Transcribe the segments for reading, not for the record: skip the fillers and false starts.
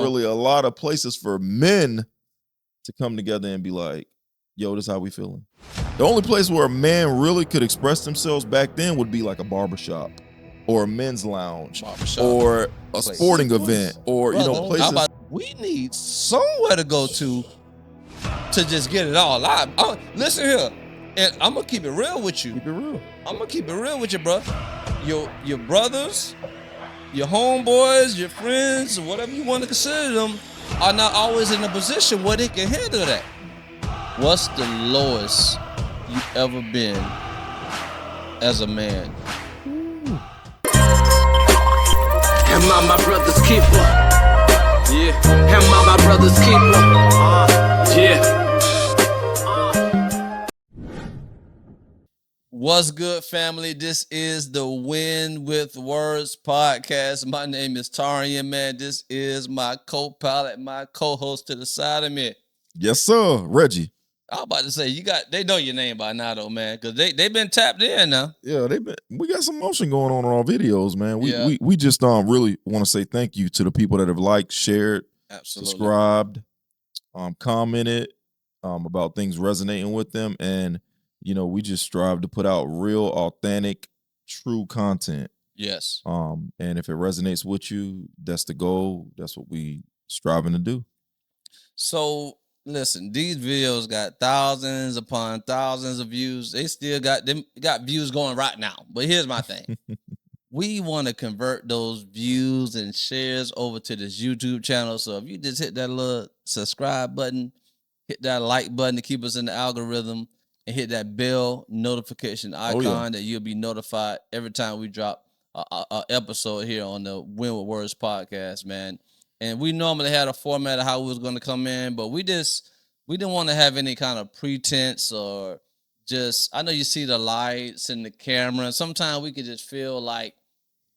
really a lot of places for men to come together and be like, yo, this is how we feeling. The only place where a man really could express themselves back then would be like a barbershop or a men's lounge or a sporting event or, places. We need somewhere to go to just get it all out. Listen here, and I'm going to keep it real with you. Keep it real. I'm going to keep it real with you, bro. Your brothers, your homeboys, your friends, whatever you want to consider them, are not always in a position where they can handle that. What's the lowest you ever been as a man? Am I my brother's keeper? Yeah. Am I my brother's keeper? Yeah. What's good, family? This is the Win with Words podcast. My name is Tarian, man. This is my co-pilot, my co-host to the side of me. Yes, sir, Reggie. I was about to say, they know your name by now, though, man, because they been tapped in now. Yeah, we got some motion going on our videos, man. We just really want to say thank you to the people that have liked, shared, subscribed, commented about things resonating with them, and we just strive to put out real, authentic, true content. Yes. And if it resonates with you, that's the goal. That's what we striving to do. So listen, these videos got thousands upon thousands of views. They still got views going right now. But here's my thing. We want to convert those views and shares over to this YouTube channel. So if you just hit that little subscribe button, hit that like button to keep us in the algorithm, and hit that bell notification icon that you'll be notified every time we drop a episode here on the Win with Words podcast, man. And we normally had a format of how we was going to come in, but we didn't want to have any kind of pretense or I know you see the lights and the camera, and sometimes we could just feel like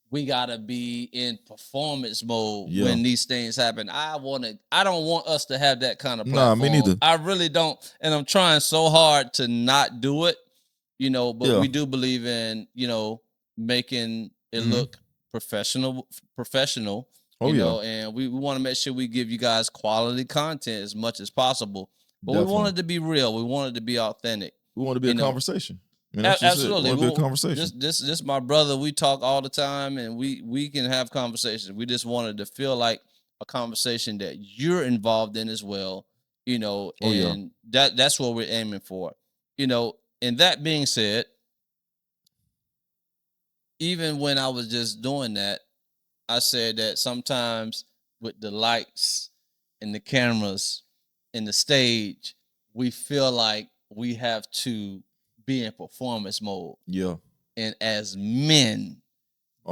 we gotta be in performance mode when these things happen. I don't want us to have that kind of platform. Nah, me neither. I really don't, and I'm trying so hard to not do it, but we do believe in, making it look professional. And we want to make sure we give you guys quality content as much as possible. But we want it to be real. We want it to be authentic. We want to be a conversation. Absolutely. We want to be a conversation. This my brother. We talk all the time, and we can have conversations. We just wanted to feel like a conversation that you're involved in as well. That's what we're aiming for. And that being said, even when I was just doing that, I said that sometimes with the lights and the cameras and the stage, we feel like we have to be in performance mode. Yeah. And as men,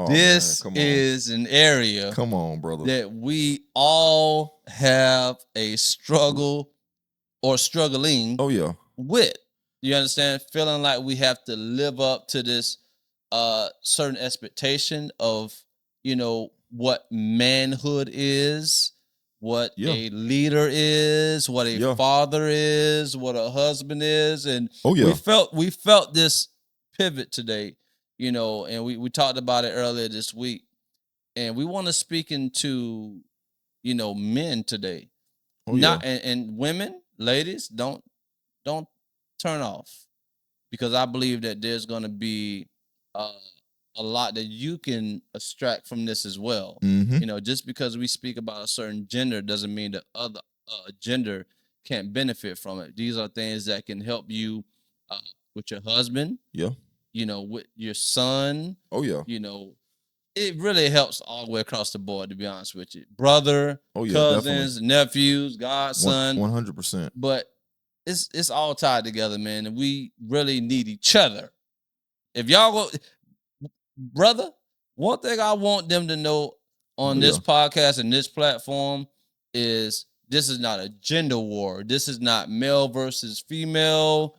this is an area that we all have a struggle or struggling with. You understand? Feeling like we have to live up to this certain expectation of, what manhood is, what a leader is, what a father is, what a husband is. And we felt this pivot today, and we talked about it earlier this week. And we want to speak into, men today. And women, ladies, don't turn off, because I believe that there's going to be a lot that you can extract from this as well. Just because we speak about a certain gender doesn't mean that other gender can't benefit from it. These are things that can help you with your husband. With your son. It really helps all the way across the board, to be honest with you. Brother, cousins, nephews, godson. 100%. But it's all tied together, man, and we really need each other. If y'all go, brother, one thing I want them to know on this podcast and this platform is this is not a gender war. This is not male versus female.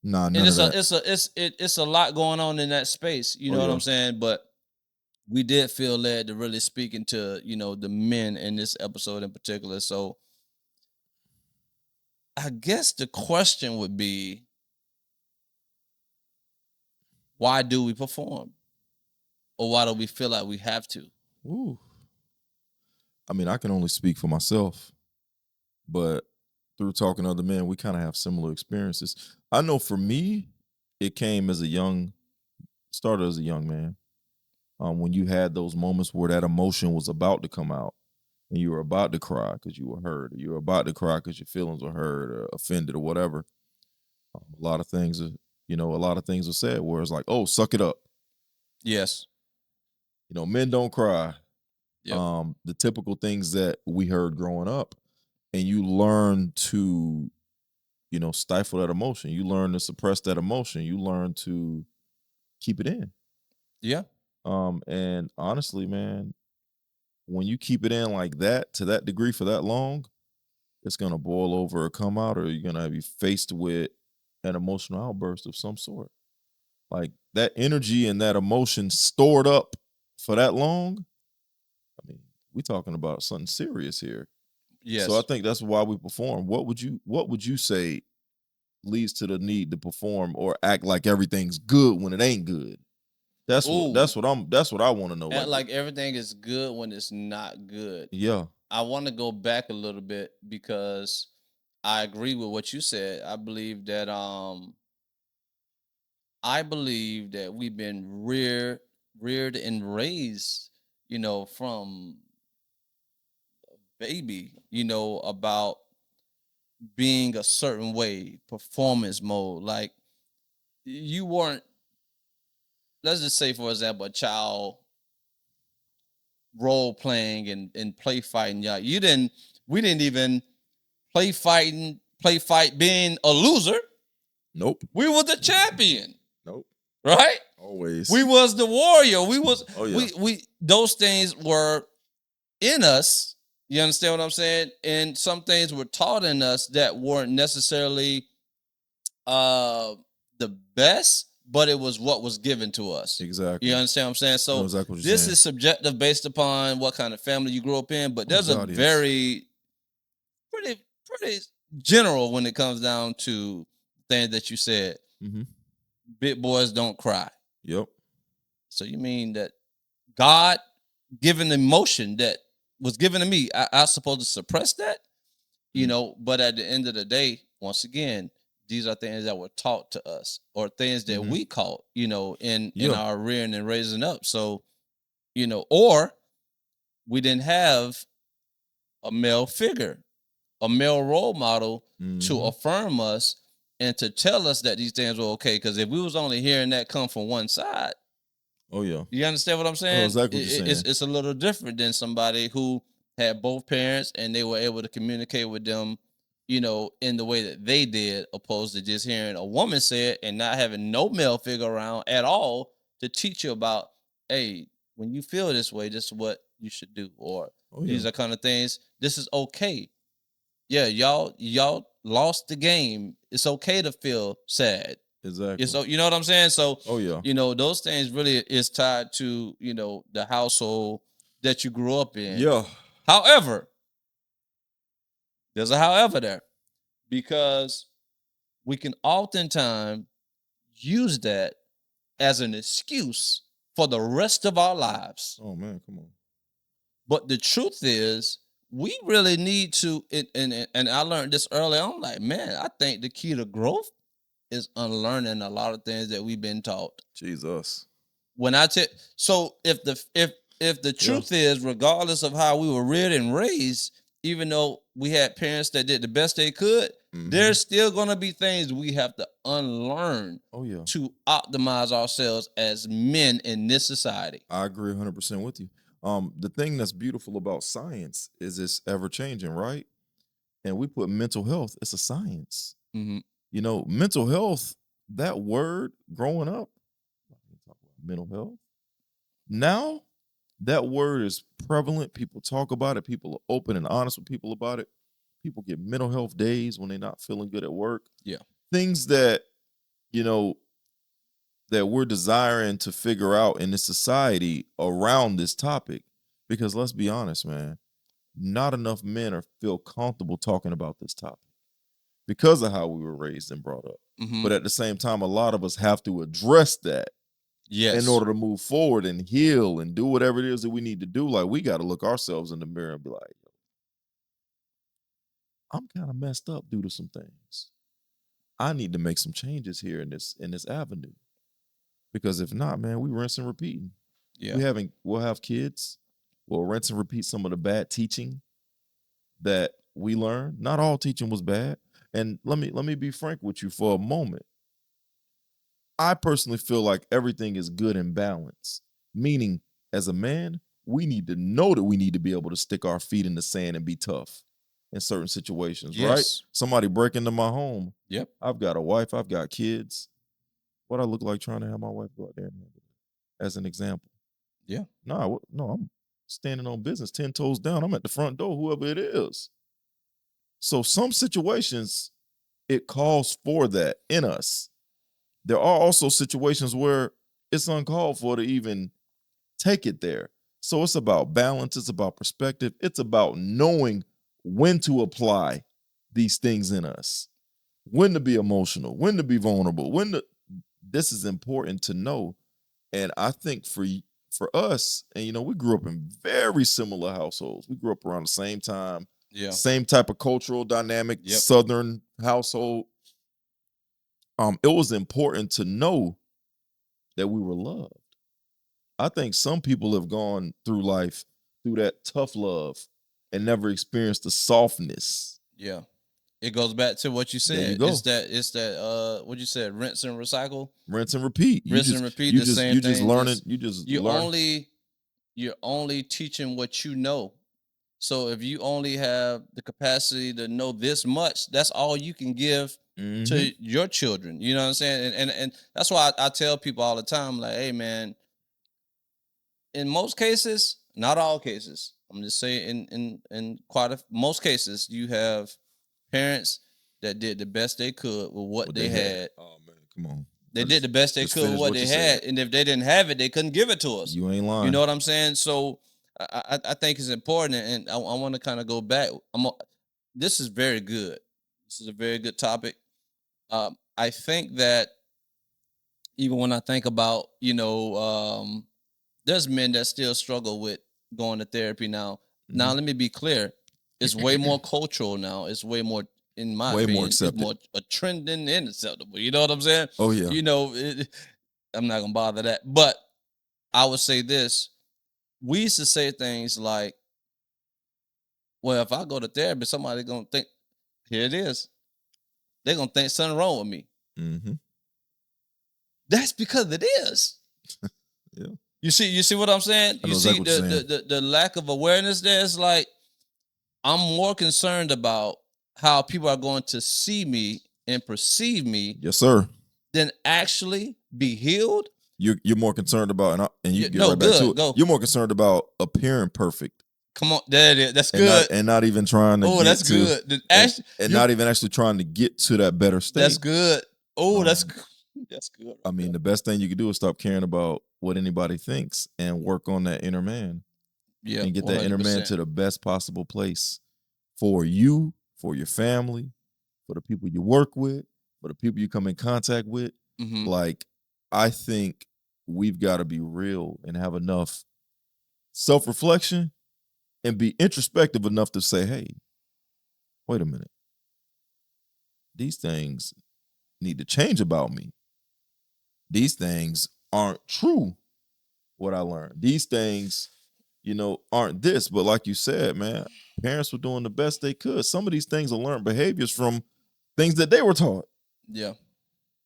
It's a lot going on in that space. You know what I'm saying? But we did feel led to really speak into, the men in this episode in particular. So I guess the question would be, why do we perform? Or why do we feel like we have to? Ooh. I mean, I can only speak for myself, but through talking to other men, we kind of have similar experiences. I know for me, it came as started as a young man. When you had those moments where that emotion was about to come out and you were about to cry because you were hurt, or you were about to cry because your feelings were hurt or offended or whatever. A lot of things are said where it's like, oh, suck it up. Yes. Men don't cry. Yep. The typical things that we heard growing up, and you learn to, stifle that emotion. You learn to suppress that emotion. You learn to keep it in. Yeah. And honestly, man, when you keep it in like that, to that degree for that long, it's going to boil over or come out, or you're going to be faced with an emotional outburst of some sort. Like that energy and that emotion stored up for that long. I mean, we're talking about something serious here. Yes. So I think that's why we perform. What would you say leads to the need to perform or act like everything's good when it ain't good? That's what I want to know. Act like everything is good when it's not good. Yeah. I want to go back a little bit because I agree with what you said. I believe that we've been reared and raised, from baby, about being a certain way, performance mode. Like you weren't, let's just say, for example, a child role playing and play fighting. Yeah, we didn't even play fight being a loser. Nope. We were the champion. Nope. Right? Always. We was the warrior. We was we those things were in us. You understand what I'm saying? And some things were taught in us that weren't necessarily the best, but it was what was given to us. Exactly. You understand what I'm saying? So exactly this is subjective based upon what kind of family you grew up in, but there's a very pretty general when it comes down to things that you said. Mm-hmm. Big boys don't cry. Yep. So you mean that God given emotion that was given to me, I supposed to suppress that? But at the end of the day, once again, these are things that were taught to us or things that we caught, in our rearing and raising up. So, or we didn't have a male figure, a male role model to affirm us and to tell us that these things were okay. Because if we was only hearing that come from one side, oh yeah, you understand what I'm saying? Exactly what you're saying. It's a little different than somebody who had both parents and they were able to communicate with them, in the way that they did, opposed to just hearing a woman say it and not having no male figure around at all to teach you about, hey, when you feel this way, this is what you should do, or these are kind of things. This is okay. Yeah, y'all lost the game. It's okay to feel sad. Exactly. So you know what I'm saying? So yeah. Those things really is tied to, the household that you grew up in. Yeah. However, there's a however there, because we can oftentimes use that as an excuse for the rest of our lives. Oh man, come on. But the truth is, we really need to, and I learned this early on, like, man, I think the key to growth is unlearning a lot of things that we've been taught. Jesus. So if the truth is, regardless of how we were reared and raised, even though we had parents that did the best they could, there's still going to be things we have to unlearn to optimize ourselves as men in this society. I agree 100% with you. The thing that's beautiful about science is it's ever changing, right? And we put mental health, it's a science. Mental health, that word growing up, mental health. Now, that word is prevalent. People talk about it. People are open and honest with people about it. People get mental health days when they're not feeling good at work. Yeah. Things that, that we're desiring to figure out in this society around this topic. Because let's be honest, man, not enough men feel comfortable talking about this topic because of how we were raised and brought up. But at the same time, a lot of us have to address that. Yes. In order to move forward and heal and do whatever it is that we need to do, like we got to look ourselves in the mirror and be like, I'm kind of messed up due to some things. I need to make some changes here in this avenue. Because if not, man, we rinse and repeat. Yeah. We'll have kids. We'll rinse and repeat some of the bad teaching that we learned. Not all teaching was bad. And let me be frank with you for a moment. I personally feel like everything is good and balanced. Meaning, as a man, we need to know that we need to be able to stick our feet in the sand and be tough in certain situations, right? Somebody break into my home. Yep. I've got a wife. I've got kids. What I look like trying to have my wife go out there and handle it, as an example. Yeah. No, I'm standing on business, 10 toes down. I'm at the front door, whoever it is. So some situations, it calls for that in us. There are also situations where it's uncalled for to even take it there. So it's about balance. It's about perspective. It's about knowing when to apply these things in us, when to be emotional, when to be vulnerable, this is important to know. And I think for us, and we grew up in very similar households. We grew up around the same time, same type of cultural dynamic, Southern household. It was important to know that we were loved. I think some people have gone through life through that tough love and never experienced the softness. Yeah. It goes back to what you said. There you go. It's that what you said, rinse and recycle. Rinse and repeat. Rinse and repeat the same thing. You're only teaching what you know. So if you only have the capacity to know this much, that's all you can give to your children. You know what I'm saying? And that's why I tell people all the time, like, hey man, in most cases, not all cases, I'm just saying in most cases, you have parents that did the best they could with what they had. Oh man, come on. They did the best they could with what they had, and if they didn't have it, they couldn't give it to us. You ain't lying. You know what I'm saying? So I think it's important, and I want to kind of go back. This is very good. This is a very good topic. I think that even when I think about, there's men that still struggle with going to therapy now. Now, let me be clear. It's way more cultural now. It's way more, in my opinion, more accepted. It's more a trending and acceptable. You know what I'm saying? Oh, yeah. I'm not going to bother that. But I would say this. We used to say things like, well, if I go to therapy, somebody's going to think, here it is. They're going to think something wrong with me. Mm-hmm. That's because it is. Yeah. You see what I'm saying? You see the lack of awareness there. It's like, I'm more concerned about how people are going to see me and perceive me. Yes, sir. Than actually be healed. You're more concerned about, and you get right back to it. Go. You're more concerned about appearing perfect. Come on, there it is. That's good. And not even trying to. Oh, that's good. And not even actually trying to get to that better state. That's good. Oh, that's good. That's good. I mean, the best thing you can do is stop caring about what anybody thinks and work on that inner man. Yeah, and get 100%. That inner man to the best possible place for you, for your family, for the people you work with, for the people you come in contact with. Mm-hmm. Like, I think we've got to be real and have enough self-reflection and be introspective enough to say, hey, wait a minute. These things need to change about me. These things aren't true, what I learned. These things, aren't this. But like you said, man, parents were doing the best they could. Some of these things are learned behaviors from things that they were taught. Yeah.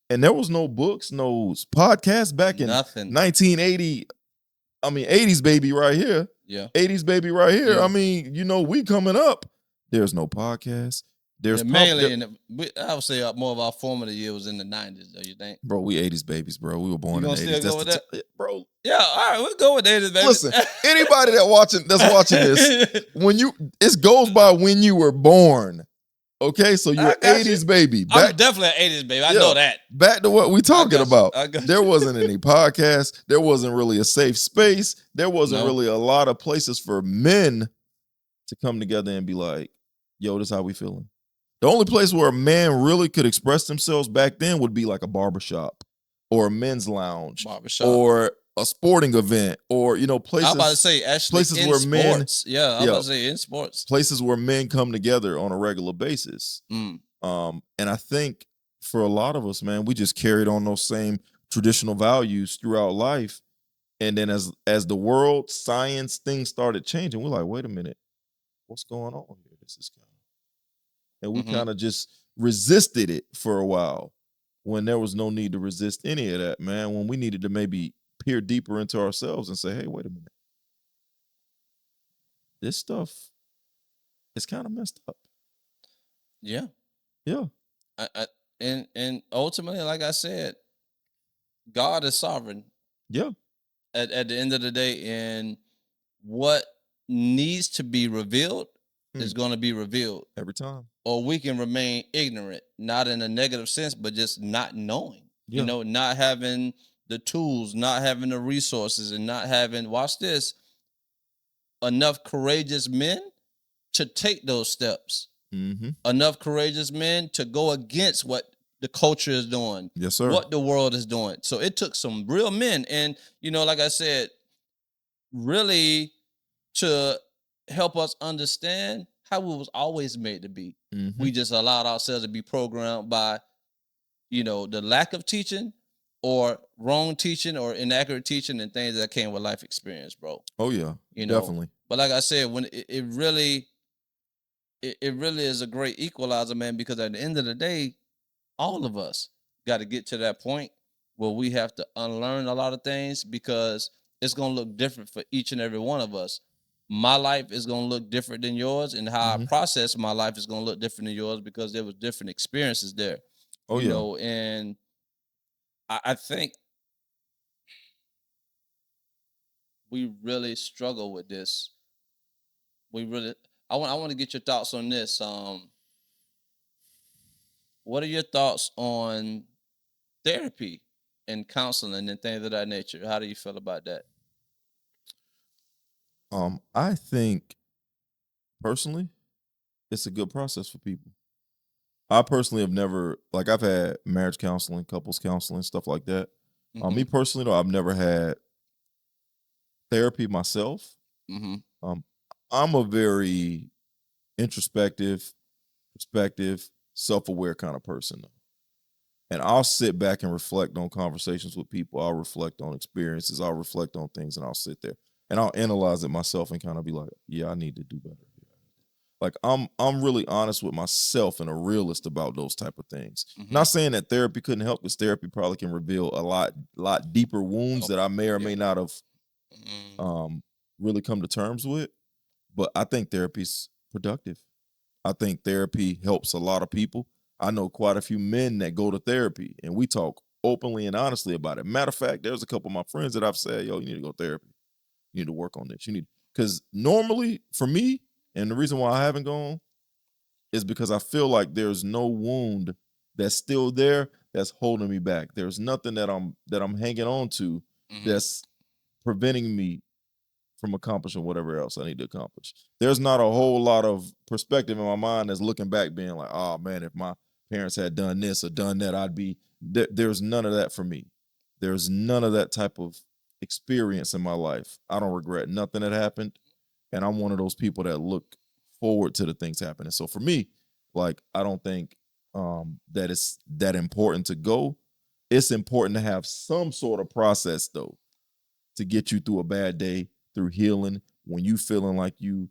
And there was no books, no podcasts back in 1980. I mean, 80s baby right here. Yeah. 80s baby right here. Yeah. I mean, we coming up. There's no podcast. There's mainly I would say more of our formative years was in the 90s, though, you think? Bro, we 80s babies, bro. We were born in the 80s. Still go with that? Bro. Yeah, all right, let's go with 80s, baby. Listen, anybody that's watching this, it goes by when you were born. Okay, so you're 80s baby. I'm definitely an 80s baby. I know that. Back to what we talking about. There wasn't any podcast. There wasn't really a safe space. There wasn't really a lot of places for men to come together and be like, yo, this is how we feeling. The only place where a man really could express themselves back then would be like a barbershop or a men's lounge, barbershop, or a sporting event, or places. I was about to say actually places where sports. Men, I was about to say in sports, places where men come together on a regular basis. And I think for a lot of us, man, we just carried on those same traditional values throughout life. And then as the world, science, things started changing, we're like, wait a minute, what's going on here? This is kind of, and we kind of just resisted it for a while when there was no need to resist any of that, man. When we needed to maybe peer deeper into ourselves and say, hey, wait a minute, this stuff is kind of messed up. Yeah. And ultimately, like I said, God is sovereign. Yeah. At the end of the day, and what needs to be revealed is going to be revealed every time. Or we can remain ignorant, not in a negative sense, but just not knowing. Yeah. Not having the tools, not having the resources, and not having, watch this, enough courageous men to take those steps. Enough courageous men to go against what the culture is doing. Yes, sir. What the world is doing. So it took some real men. And, like I said, really to help us understand how we was always made to be. We just allowed ourselves to be programmed by, the lack of teaching or wrong teaching or inaccurate teaching and things that came with life experience, bro. Oh, yeah. Definitely. But like I said, when it really is a great equalizer, man, because at the end of the day, all of us got to get to that point where we have to unlearn a lot of things because it's going to look different for each and every one of us. My life is going to look different than yours, and how I process my life is going to look different than yours because there was different experiences there. Oh, you know, and I think we really struggle with this. I want to get your thoughts on this. What are your thoughts on therapy and counseling and things of that nature? How do you feel about that? I think personally, it's a good process for people. I personally have never, I've had marriage counseling, couples counseling, stuff like that. Me personally, though, I've never had therapy myself. I'm a very introspective, perspective, self-aware kind of person, though. And I'll sit back and reflect on conversations with people. I'll reflect on experiences. I'll reflect on things, and I'll sit there and I'll analyze it myself and kind of be like, yeah, I need to do better. I'm really honest with myself and a realist about those type of things. Not saying that therapy couldn't help, because therapy probably can reveal a lot deeper wounds that I may or may not have really come to terms with. But I think therapy's productive. I think therapy helps a lot of people. I know quite a few men that go to therapy, and we talk openly and honestly about it. Matter of fact, there's a couple of my friends that I've said, yo, you need to go to therapy. You need to work on this. Because normally for me, and the reason why I haven't gone is because I feel like there's no wound that's still there that's holding me back. There's nothing that I'm hanging on to that's preventing me from accomplishing whatever else I need to accomplish. There's not a whole lot of perspective in my mind that's looking back being like, oh man, if my parents had done this or done that, I'd be, there's none of that for me. There's none of that type of experience in my life. I don't regret nothing that happened. And I'm one of those people that look forward to the things happening. So for me, I don't think that it's that important to go. It's important to have some sort of process, though, to get you through a bad day, through healing, when you feeling like you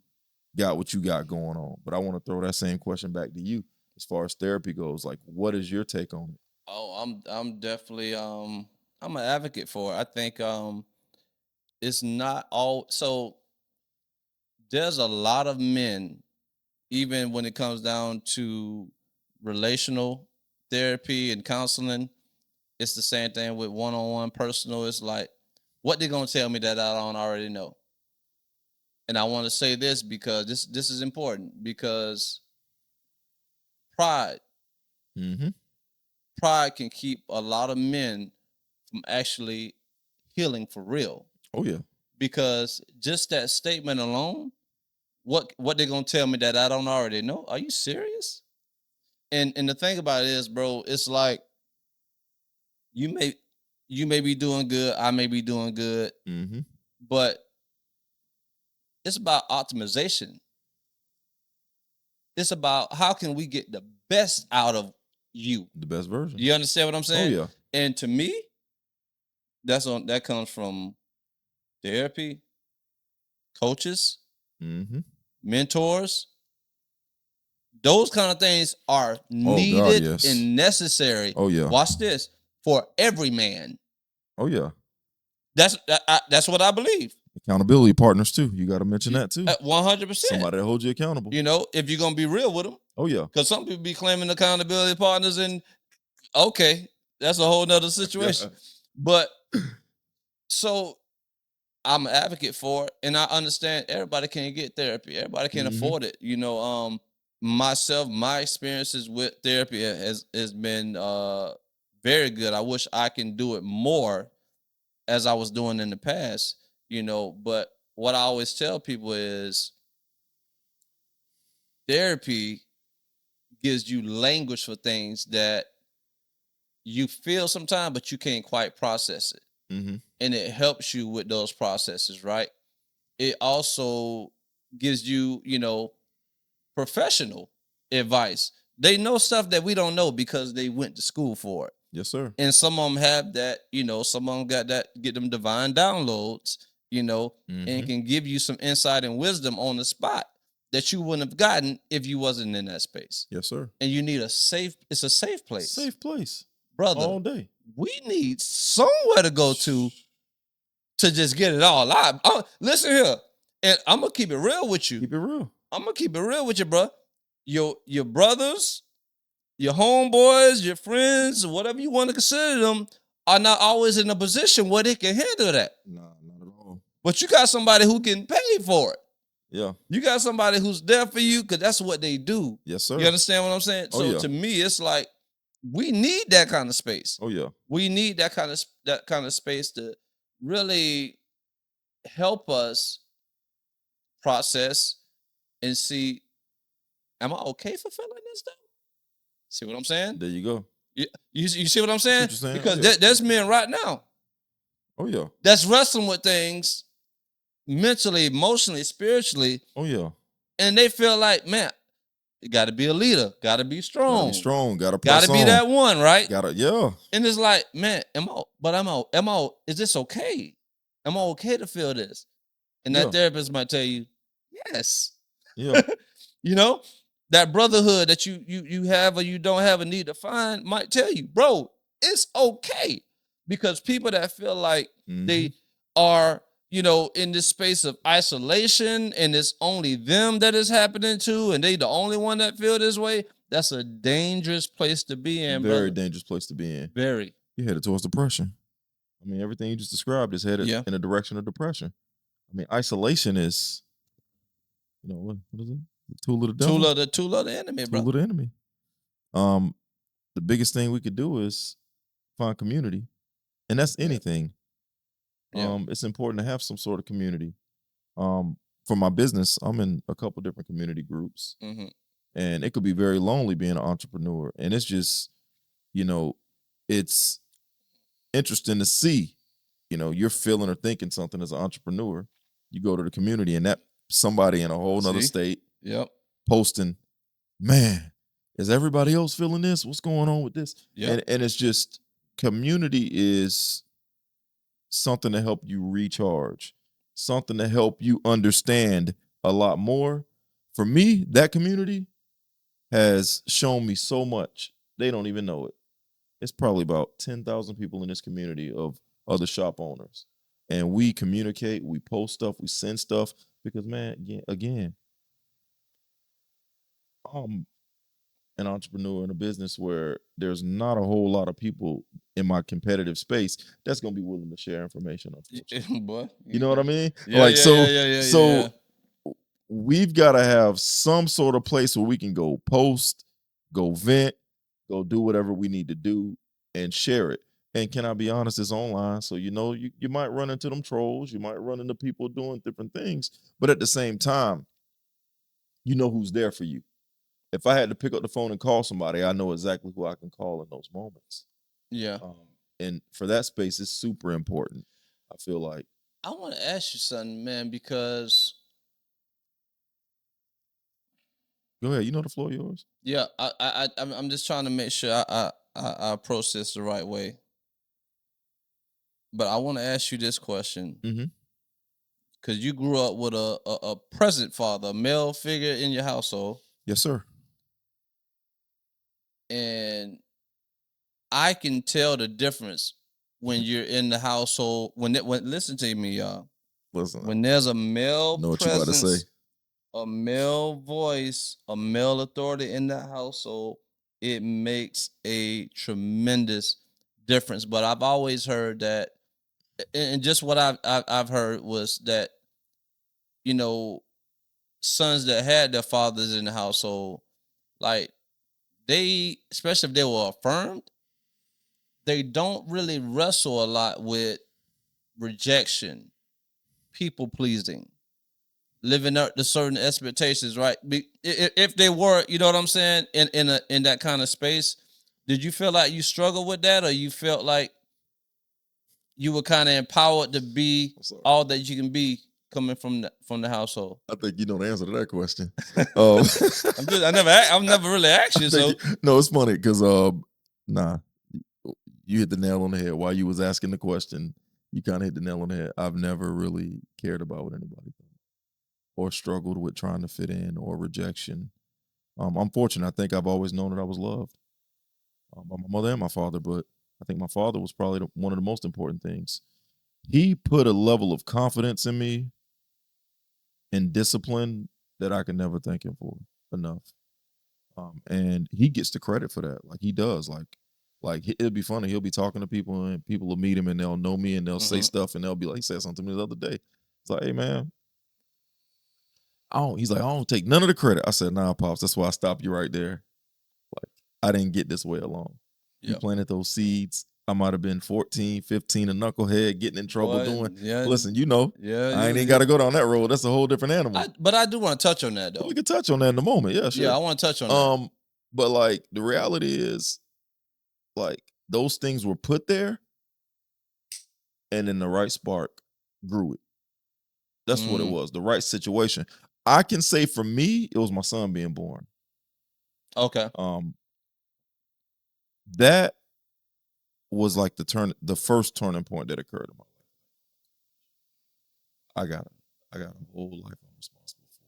got what you got going on. But I want to throw that same question back to you as far as therapy goes. What is your take on it? Oh, I'm definitely I'm an advocate for it. I think it's not all. So there's a lot of men, even when it comes down to relational therapy and counseling, it's the same thing with one-on-one personal. It's like, what they gonna tell me that I don't already know? And I want to say this because this is important, because pride can keep a lot of men from actually healing for real. Oh yeah. Because just that statement alone, what they gonna tell me that I don't already know? Are you serious? And the thing about it is, bro, it's like you may you may be doing good, I may be doing good, but it's about optimization. It's about how can we get the best out of you, the best version. You understand what I'm saying? Oh yeah. And to me, that comes from therapy, coaches, mentors. Those kind of things are needed and necessary. Oh yeah. Watch this, for every man. Oh yeah. That's what I believe. Accountability partners too. You got to mention that too. 100%. Somebody that holds you accountable. You know, if you're gonna be real with them. Oh yeah. Because some people be claiming accountability partners, and okay, that's a whole nother situation. But so I'm an advocate for it, and I understand everybody can't get therapy. Everybody can't afford it. You know, myself, my experiences with therapy has been very good. I wish I can do it more as I was doing in the past, you know, but what I always tell people is therapy gives you language for things that you feel sometimes, but you can't quite process it. And it helps you with those processes, right? It also gives you, you know, professional advice. They know stuff that we don't know because they went to school for it. Yes, sir. And some of them have that, you know, some of them got that, get them divine downloads, you know, and can give you some insight and wisdom on the spot that you wouldn't have gotten if you wasn't in that space. Yes, sir. And you need it's a safe place. Safe place. Brother. All day. We need somewhere to go to just get it all out. Listen here, and I'm going to keep it real with you. Keep it real. I'm going to keep it real with you, bro. Your brothers, your homeboys, your friends, whatever you want to consider them, are not always in a position where they can handle that. No, not at all. But you got somebody who can pay for it. Yeah. You got somebody who's there for you because that's what they do. Yes, sir. You understand what I'm saying? So to me, it's like we need that kind of space. Oh yeah. We need that kind of space to really help us process and see, am I okay for feeling this though? See what I'm saying? There you go. You see what I'm saying? What you're saying? Because there's men right now. Oh yeah. That's wrestling with things mentally, emotionally, spiritually. Oh yeah. And they feel like, man, you got to be a leader, got to be strong. Gotta be strong, got to press on. Be that one, right? Yeah. And it's like, man, is this okay? Am I okay to feel this? And that therapist might tell you, yes. Yeah. You know, that brotherhood that you have or you don't have a need to find might tell you, bro, it's okay. Because people that feel like they are, you know, in this space of isolation and it's only them that is happening to, and they the only one that feel this way, that's a dangerous place to be in, Very dangerous place to be in. Very. You're headed towards depression. I mean, everything you just described is headed in a direction of depression. I mean, isolation is, you know, what is it? The tool of the devil. Tool of the enemy, bro. Tool of the enemy. The biggest thing we could do is find community. And that's anything. It's important to have some sort of community. For my business, I'm in a couple different community groups. And it could be very lonely being an entrepreneur. And it's just, you know, it's interesting to see, you know, you're feeling or thinking something as an entrepreneur. You go to the community and that somebody in a whole nother state posting, man, is everybody else feeling this? What's going on with this? And it's just, community is something to help you recharge, something to help you understand a lot more. For me, that community has shown me so much. They don't even know it. It's probably about 10,000 people in this community of other shop owners. And we communicate, we post stuff, we send stuff because, man, again, I'm an entrepreneur in a business where there's not a whole lot of people in my competitive space that's going to be willing to share information. Boy, you know what I mean? So we've got to have some sort of place where we can go post, go vent, go do whatever we need to do and share it. And can I be honest, it's online. So, you know, you might run into them trolls. You might run into people doing different things. But at the same time, you know who's there for you. If I had to pick up the phone and call somebody, I know exactly who I can call in those moments. Yeah. And for that space, it's super important. I feel like. I want to ask you something, man, because. Go ahead. You know the floor yours. Yeah, I'm just trying to make sure I approach this the right way. But I want to ask you this question. Because you grew up with a present father, a male figure in your household. Yes, sir. And I can tell the difference when you're in the household. When listen to me, y'all. Listen. When there's a male know what presence, you about to say. A male voice, a male authority in the household, it makes a tremendous difference. But I've always heard that, and just what I've heard was that, you know, sons that had their fathers in the household, like they, especially if they were affirmed, they don't really wrestle a lot with rejection, people pleasing, living up to certain expectations, right? If they were, you know what I'm saying, in that kind of space, did you feel like you struggled with that, or you felt like you were kind of empowered to be all that you can be coming from the household? I think you know the answer to that question. I've never really asked you. So no, it's funny because nah, you hit the nail on the head. While you was asking the question, you kind of hit the nail on the head. I've never really cared about what anybody thought or struggled with trying to fit in or rejection. I'm fortunate. I think I've always known that I was loved by my mother and my father, but I think my father was probably one of the most important things. He put a level of confidence in me and discipline that I can never thank him for enough. And he gets the credit for that. Like he does. Like it'll be funny. He'll be talking to people and people will meet him and they'll know me and they'll say stuff and they'll be like, he said something to me the other day. It's like, hey man, he's like, I don't take none of the credit. I said, nah, Pops, that's why I stopped you right there. Like, I didn't get this way alone. Yep. You planted those seeds. I might have been 14, 15, a knucklehead, getting in trouble doing. Yeah. Listen, you know, I ain't got to go down that road. That's a whole different animal. But I do want to touch on that, though. We can touch on that in a moment. Yeah, sure. Yeah, I want to touch on that. But like, the reality is, like, those things were put there, and then the right spark grew it. That's what it was, the right situation. I can say for me, it was my son being born. Okay. That was like the first turning point that occurred in my life. I got a whole life I'm responsible for.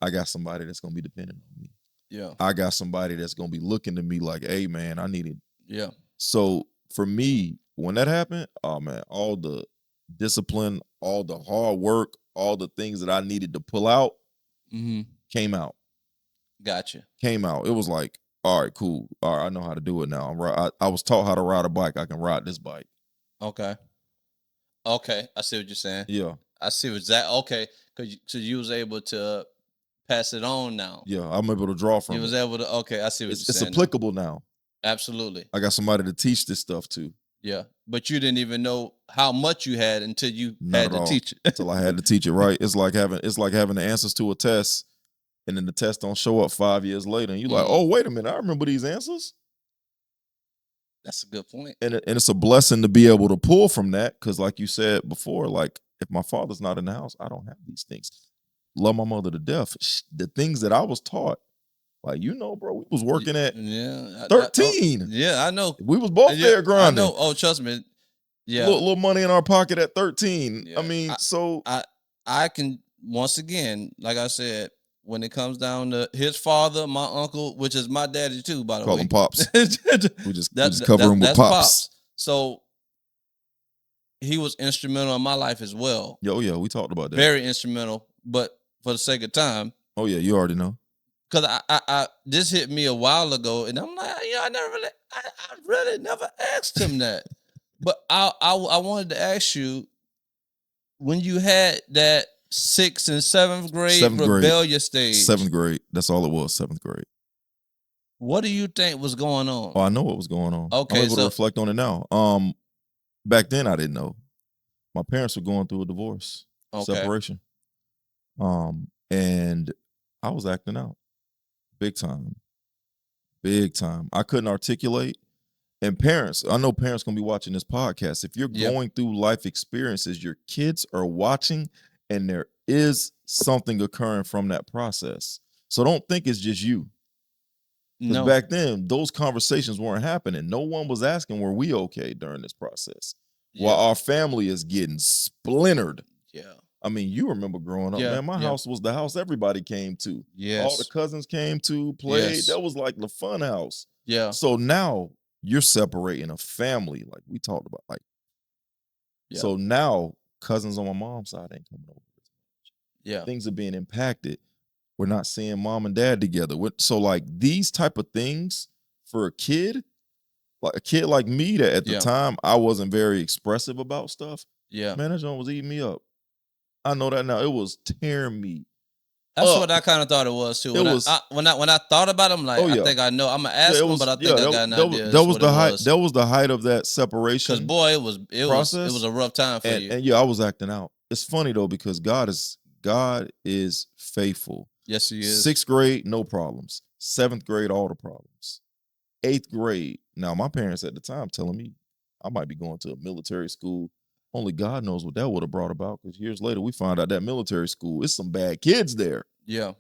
I got somebody that's gonna be dependent on me. Yeah. I got somebody that's gonna be looking to me like, hey man, I need it. Yeah. So for me, when that happened, oh man, all the discipline, all the hard work, all the things that I needed to pull out came out. Gotcha. Came out. It was like, all right, cool. All right, I know how to do it now. I was taught how to ride a bike. I can ride this bike. Okay. I see what you're saying. Yeah. I see what's that. Okay. Because you was able to pass it on now. Yeah, I'm able to draw from it. You was able to, okay, I see what you're saying. It's applicable now. Absolutely. I got somebody to teach this stuff to. Yeah. But you didn't even know how much you had until you had to teach it. Until I had to teach it, right? It's like having the answers to a test. And then the test don't show up 5 years later. And you're like, oh, wait a minute. I remember these answers. That's a good point. And it's a blessing to be able to pull from that. Because like you said before, like if my father's not in the house, I don't have these things. Love my mother to death. The things that I was taught, like, you know, bro, we was working at 13. I know. We was both there grinding. I know. Oh, trust me. Yeah. Little money in our pocket at 13. Yeah. I mean, I can, once again, like I said, when it comes down to his father, my uncle, which is my daddy too, by the way. Call him Pops. we just cover him with Pops. So he was instrumental in my life as well. Yeah, we talked about that. Very instrumental, but for the sake of time. Oh yeah, you already know. Because I this hit me a while ago, and I'm like, I really never asked him that. But I wanted to ask you, when you had that 6th and 7th grade rebellious stage. 7th grade. That's all it was, 7th grade. What do you think was going on? Oh, I know what was going on. Okay, I'm able to reflect on it now. Back then I didn't know. My parents were going through a divorce, separation. And I was acting out. Big time. I couldn't articulate. And parents, I know parents gonna be watching this podcast. If you're going through life experiences, your kids are watching, and there is something occurring from that process. So don't think it's just you. Because back then, those conversations weren't happening. No one was asking, were we okay during this process? While our family is getting splintered. Yeah. I mean, you remember growing up, man. My house was the house everybody came to. All the cousins came to, played. That was like the fun house. Yeah. So now you're separating a family, like we talked about. Like, so now cousins on my mom's side ain't coming over. Yeah. Things are being impacted. We're not seeing mom and dad together. So like these type of things for a kid like me that at the time I wasn't very expressive about stuff. Yeah. Man, that joint was eating me up. I know that now. It was tearing me. That's what I kind of thought it was too. When I thought about it, I'm like, I think I know. I'm gonna ask him, but I think I got an idea. That was the height. That was the height of that separation. Because boy, it was a rough time for you. And I was acting out. It's funny though because God is faithful. Yes, he is. 6th grade, no problems. 7th grade, all the problems. 8th grade. Now, my parents at the time telling me I might be going to a military school. Only God knows what that would have brought about, because years later we found out that military school, it's some bad kids there. Yeah.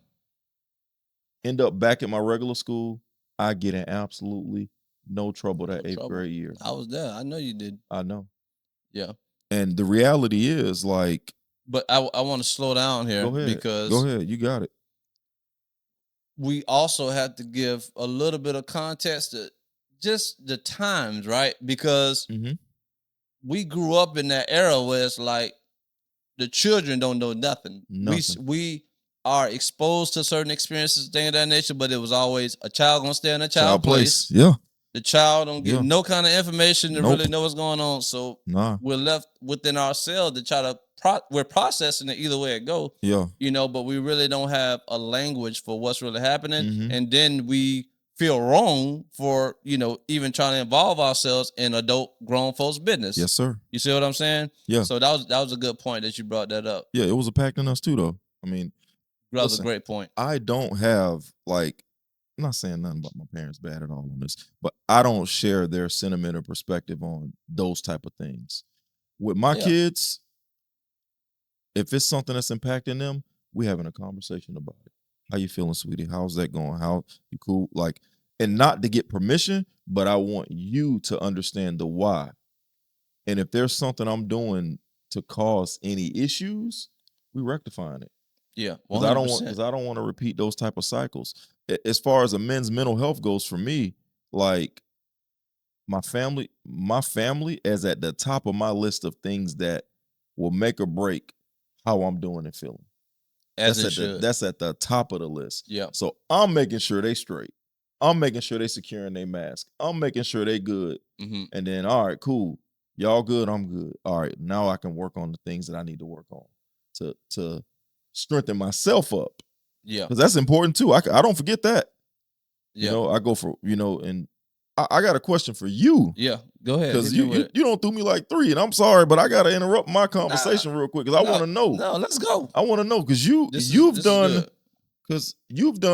End up back at my regular school. I get in absolutely no trouble that 8th grade year. I was there. I know you did. I know. Yeah. And the reality is like. But I want to slow down here. Go ahead. Because go ahead. You got it. We also have to give a little bit of context to just the times, right? Because we grew up in that era where it's like the children don't know nothing. We are exposed to certain experiences, things of that nature, but it was always a child gonna stay in a child place. Yeah. The child don't get no kind of information to really know what's going on. So we're left within ourselves to try to we're processing it either way it go. Yeah. You know, but we really don't have a language for what's really happening. And then we feel wrong for, even trying to involve ourselves in adult grown folks' business. Yes, sir. You see what I'm saying? Yeah. So that was a good point that you brought that up. Yeah, it was impacting us too, though. I mean, that was a great point. I don't have I'm not saying nothing about my parents bad at all on this, but I don't share their sentiment or perspective on those type of things. With my kids, if it's something that's impacting them, we having a conversation about it. How you feeling, sweetie? How's that going? How you cool? And not to get permission, but I want you to understand the why. And if there's something I'm doing to cause any issues, we rectifying it. Yeah, because I don't want to repeat those type of cycles. As far as a men's mental health goes, for me, like my family is at the top of my list of things that will make or break how I'm doing and feeling. That's at the top of the list. Yeah. So I'm making sure they straight. I'm making sure they securing their mask. I'm making sure they good. And then, all right, cool. Y'all good, I'm good. All right, now I can work on the things that I need to work on to strengthen myself up. Yeah. Because that's important too. I don't forget that. Yeah. I go for, and I got a question for you. Yeah, go ahead. Because you don't throw me like 3, and I'm sorry, but I got to interrupt my conversation real quick because I want to know. No, let's go. I want to know because you've done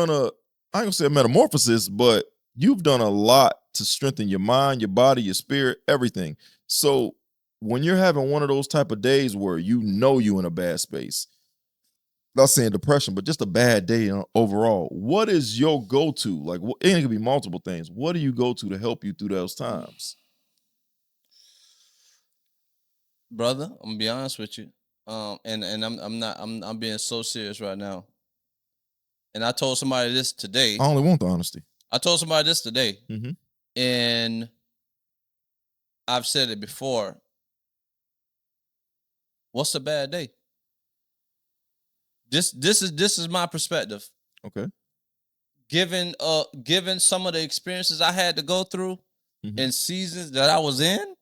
a, I ain't gonna say a metamorphosis, but you've done a lot to strengthen your mind, your body, your spirit, everything. So when you're having one of those type of days where you in a bad space, not saying depression, but just a bad day overall, what is your go-to? Like, it could be multiple things. What do you go to help you through those times? Brother, I'm gonna be honest with you. And I'm being so serious right now. And I told somebody this today. I only want the honesty. I told somebody this today. And I've said it before. What's a bad day? This is my perspective. Okay. Given some of the experiences I had to go through and seasons that I was in,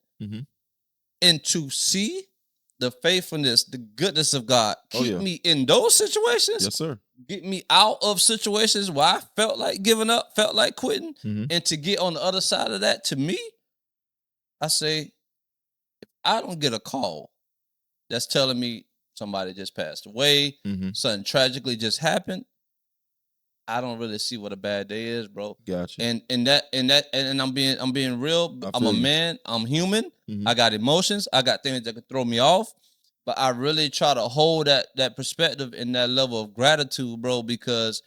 and to see the faithfulness, the goodness of God keep me in those situations. Yes, sir. Get me out of situations where I felt like giving up, felt like quitting, and to get on the other side of that, to me, I say, if I don't get a call that's telling me somebody just passed away, something tragically just happened, I don't really see what a bad day is, bro. Gotcha. And I'm being real. I'm a man. I'm human. Mm-hmm. I got emotions. I got things that can throw me off. But I really try to hold that perspective and that level of gratitude, bro, because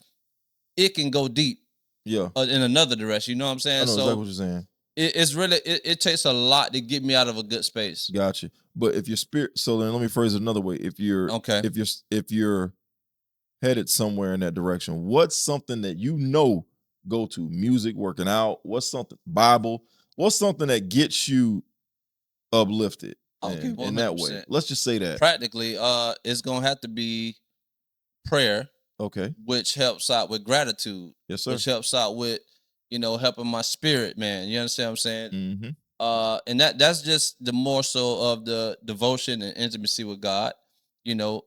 it can go deep. Yeah. In another direction. You know what I'm saying? I know exactly what you're saying. It's really it takes a lot to get me out of a good space. Gotcha. But if your spirit, so then let me phrase it another way. If you're if you're headed somewhere in that direction, what's something that go to? Music, working out, what's something, Bible, what's something that gets you uplifted in that way? Let's just say that. Practically, it's gonna have to be prayer. Okay. Which helps out with gratitude. Yes, sir. Which helps out with, helping my spirit, man. You understand what I'm saying? Mm-hmm. And that's just the more so of the devotion and intimacy with God,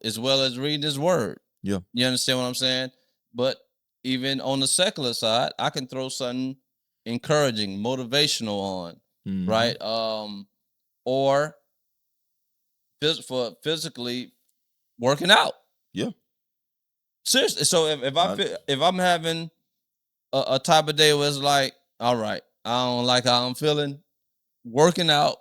as well as reading his word. Yeah. You understand what I'm saying? But even on the secular side, I can throw something encouraging, motivational on, mm-hmm. right? Or for physically working out. Yeah. Seriously. So if I'm having a type of day where it's like, all right, I don't like how I'm feeling, working out,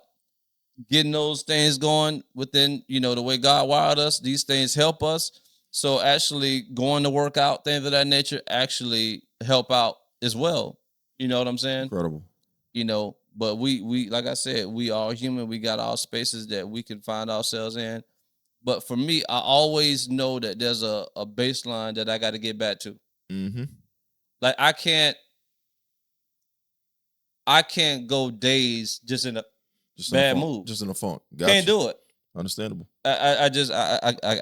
getting those things going within, the way God wired us, these things help us. So actually going to work out, things of that nature actually help out as well. You know what I'm saying? Incredible. But we like I said, we are human. We got our spaces that we can find ourselves in. But for me, I always know that there's a baseline that I got to get back to. Mm-hmm. Like I can't go days just in a bad mood, just in a funk. Gotcha. Can't do it. Understandable. I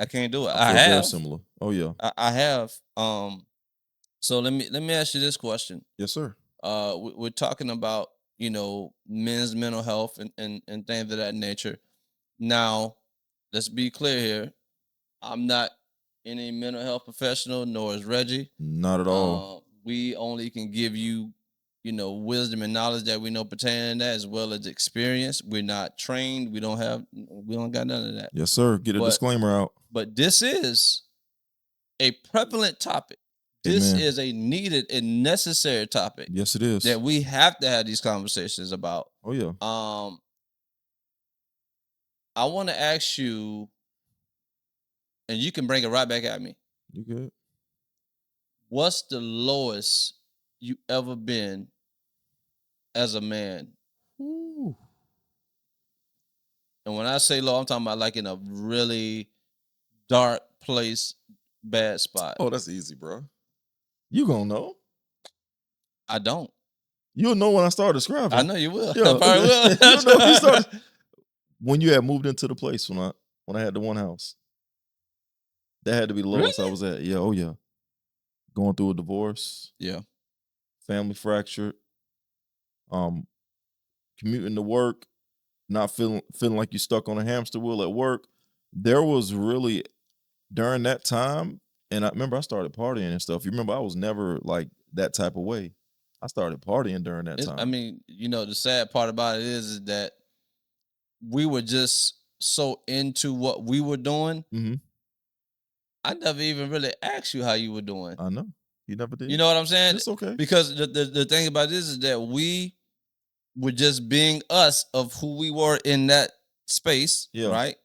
can't do it. I have very similar. Oh yeah, I have. So let me ask you this question. Yes, sir. We're talking about men's mental health and things of that nature. Now, let's be clear here. I'm not any mental health professional, nor is Reggie. Not at all. We only can give you, wisdom and knowledge that we know pertaining to that, as well as experience. We're not trained. We don't got none of that. Yes, sir. Get a disclaimer out. But this is a prevalent topic. This is a needed and necessary topic. Yes, it is. That we have to have these conversations about. Oh yeah. I want to ask you, and you can bring it right back at me. You good? What's the lowest you ever been as a man? Ooh. And when I say low, I'm talking about like in a really dark place, bad spot. Oh, that's easy, bro. You gonna know? I don't. You'll know when I start describing. I know you will. I probably will. You'll know when you start. When you had moved into the place when I had the one house. That had to be the lowest I was at. Yeah, oh yeah. Going through a divorce. Yeah. Family fractured. Commuting to work, not feeling like you're stuck on a hamster wheel at work. There was really, during that time, and I remember I started partying and stuff. You remember I was never like that type of way. I started partying during that time. I mean, the sad part about it is that we were just so into what we were doing. Mm-hmm. I never even really asked you how you were doing. I know. You never did. You know what I'm saying? It's okay. Because the thing about this is that we were just being us of who we were in that space, right?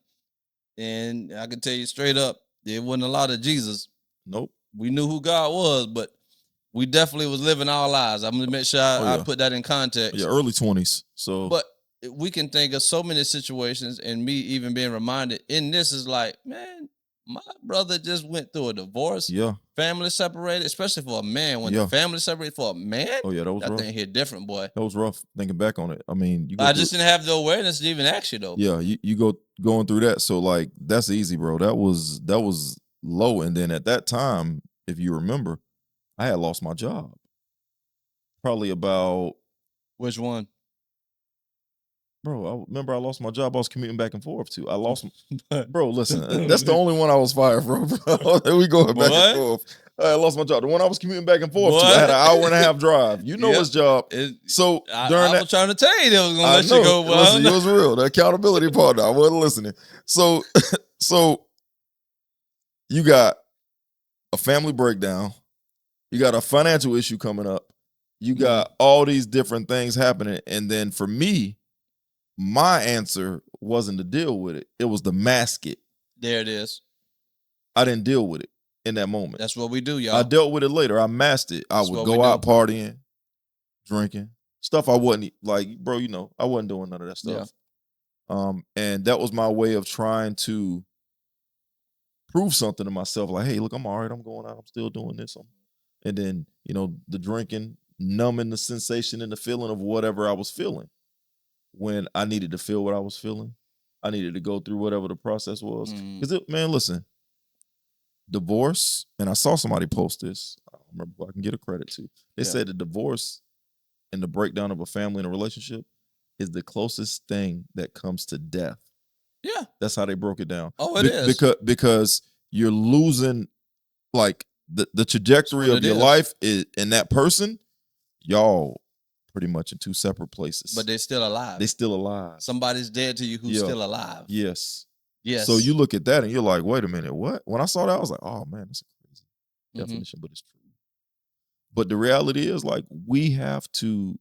And I can tell you straight up, there wasn't a lot of Jesus. Nope. We knew who God was, but we definitely was living our lives. I'm gonna make sure I put that in context. Yeah, early 20s. So, but we can think of so many situations, and me even being reminded in this is like, man, my brother just went through a divorce. Yeah. Family separated, especially for a man. When the family separated for a man, oh yeah, that was rough. That thing hit different, boy. That was rough. Thinking back on it, I mean, I just didn't have the awareness to even ask you though. Yeah, you going through that, so like that's easy, bro. That was low, and then at that time, if you remember, I had lost my job. Probably about which one? Bro, I remember I lost my job. I was commuting back and forth to. I lost, bro. Listen, that's the only one I was fired from. Bro. We going back and forth. I lost my job. The one I was commuting back and forth to. I had an hour and a half drive. You know his job. So during I was trying to tell you they was gonna let you go. Well, listen, it was real. The accountability partner. I wasn't listening. So so, you got a family breakdown. You got a financial issue coming up. You got all these different things happening. And then for me, my answer wasn't to deal with it. It was to mask it. There it is. I didn't deal with it in that moment. That's what we do, y'all. I dealt with it later. I masked it. I would go out partying, drinking, stuff I wasn't like, bro, you know, I wasn't doing none of that stuff. Yeah. And that was my way of trying to prove something to myself. Like, hey, look, I'm all right. I'm going out. I'm still doing this. And then, you know, the drinking, numbing the sensation and the feeling of whatever I was feeling. When I needed to feel what I was feeling, I needed to go through whatever the process was. Because, man, listen, divorce, and I saw somebody post this. I don't remember who I can get a credit to. They said the divorce and the breakdown of a family and a relationship is the closest thing that comes to death. Yeah. That's how they broke it down. Oh, it is. Because you're losing, like, the trajectory of your life is, and that person, y'all pretty much in two separate places. But they're still alive. They're still alive. Somebody's dead to you who's still alive. Yes. So you look at that and you're like, wait a minute, what? When I saw that, I was like, oh, man, that's a crazy definition, but it's true. But the reality is, like, we have to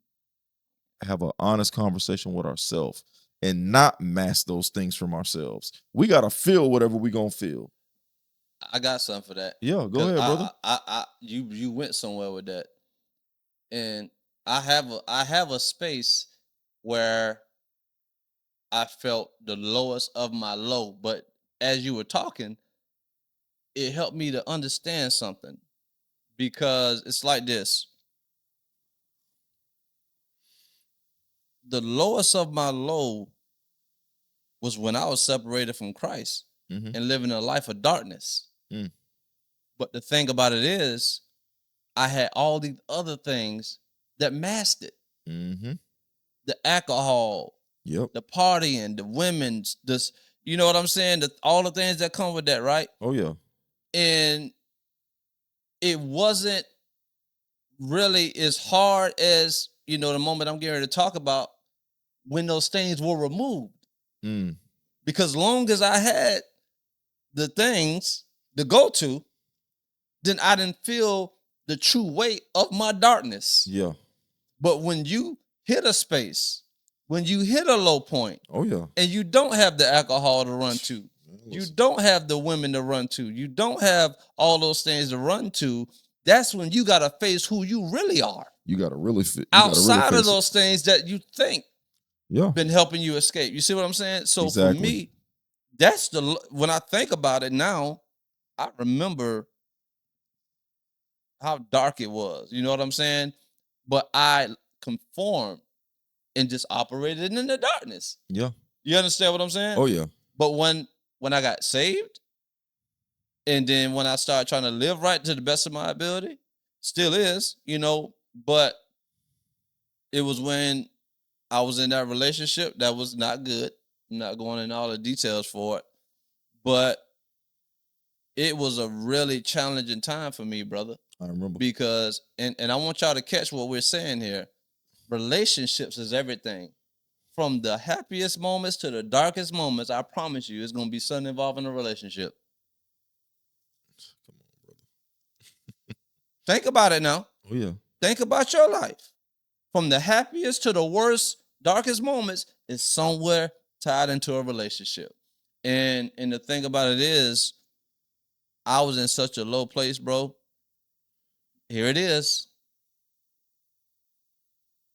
have an honest conversation with ourselves and not mask those things from ourselves. We got to feel whatever we going to feel. I got something for that. Yeah, go ahead, brother. You went somewhere with that, and I have a space where I felt the lowest of my low. But as you were talking, it helped me to understand something, because it's like this: the lowest of my low was when I was separated from Christ and living a life of darkness. But the thing about it is, I had all these other things that masked it. The alcohol, the partying, the women, this, you know what I'm saying? All the things that come with that, right? Oh, yeah. And it wasn't really as hard as, you know, the moment I'm getting ready to talk about, when those things were removed. Because long as I had the things to go to, then I didn't feel the true weight of my darkness. Yeah. But when you hit a space, when you hit a low point, and you don't have the alcohol to run to, you don't have the women to run to, you don't have all those things to run to, that's when you got to face who you really are. You got to really fit. Outside of those things that you think been helping you escape. You see what I'm saying? So for me, that's when I think about it now, I remember how dark it was. You know what I'm saying? But I conformed and just operated in the darkness. Yeah. You understand what I'm saying? Oh, yeah. But when I got saved, and then when I started trying to live right to the best of my ability, still is, you know, but it was when I was in that relationship that was not good. I'm not going into all the details for it, but it was a really challenging time for me, brother. I remember. Because, and I want y'all to catch what we're saying here. Relationships is everything. From the happiest moments to the darkest moments, I promise you, it's going to be something involving a relationship. Come on, brother. Think about it now. Oh, yeah. Think about your life. From the happiest to the worst, darkest moments is somewhere tied into a relationship. And the thing about it is, I was in such a low place, bro. Here it is.